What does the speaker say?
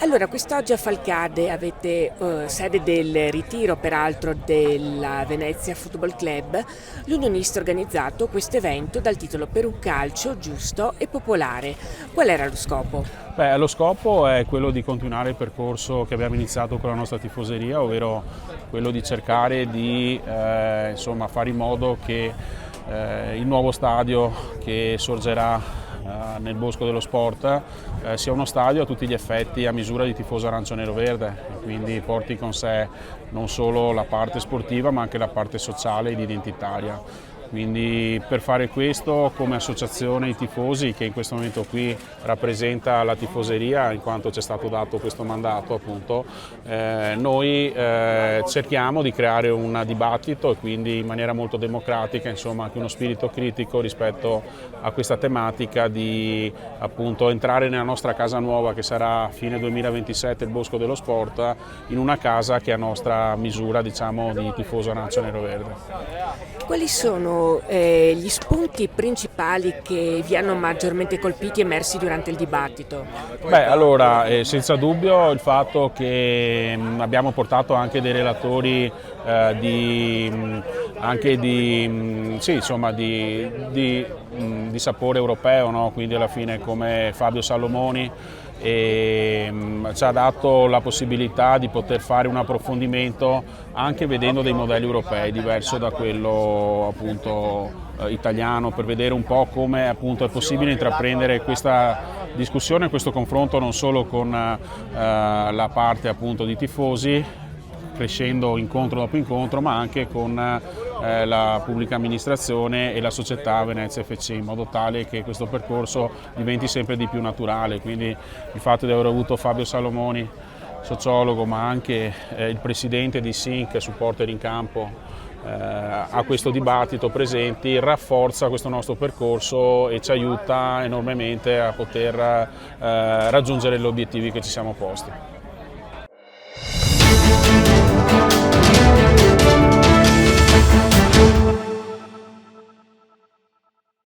Allora, quest'oggi a Falcade avete sede del ritiro, peraltro, della Venezia Football Club. L'Unionista ha organizzato questo evento dal titolo Per un calcio giusto e popolare. Qual era lo scopo? Beh, lo scopo è quello di continuare il percorso che abbiamo iniziato con la nostra tifoseria, ovvero quello di cercare di fare in modo che il nuovo stadio che sorgerà nel Bosco dello Sport sia uno stadio a tutti gli effetti a misura di tifoso arancione-nero-verde, quindi porti con sé non solo la parte sportiva ma anche la parte sociale ed identitaria. Quindi per fare questo, come associazione i tifosi, che in questo momento qui rappresenta la tifoseria in quanto ci è stato dato questo mandato appunto, noi cerchiamo di creare un dibattito e quindi in maniera molto democratica, insomma anche uno spirito critico rispetto a questa tematica di appunto entrare nella nostra casa nuova che sarà fine 2027 il Bosco dello Sport, in una casa che è a nostra misura, diciamo, di tifoso arancio-nero-verde. Quali sono gli spunti principali che vi hanno maggiormente colpiti e emersi durante il dibattito? Beh, allora, senza dubbio il fatto che abbiamo portato anche dei relatori di sapore europeo, no? Quindi alla fine come Fabio Salomoni, e ci ha dato la possibilità di poter fare un approfondimento anche vedendo dei modelli europei diverso da quello appunto italiano, per vedere un po' come appunto è possibile intraprendere questa discussione, questo confronto non solo con la parte appunto di tifosi, crescendo incontro dopo incontro, ma anche con la pubblica amministrazione e la società Venezia FC, in modo tale che questo percorso diventi sempre di più naturale. Quindi il fatto di aver avuto Fabio Salomoni, sociologo, ma anche il presidente di SINC, supporter in campo, a questo dibattito presenti, rafforza questo nostro percorso e ci aiuta enormemente a poter raggiungere gli obiettivi che ci siamo posti.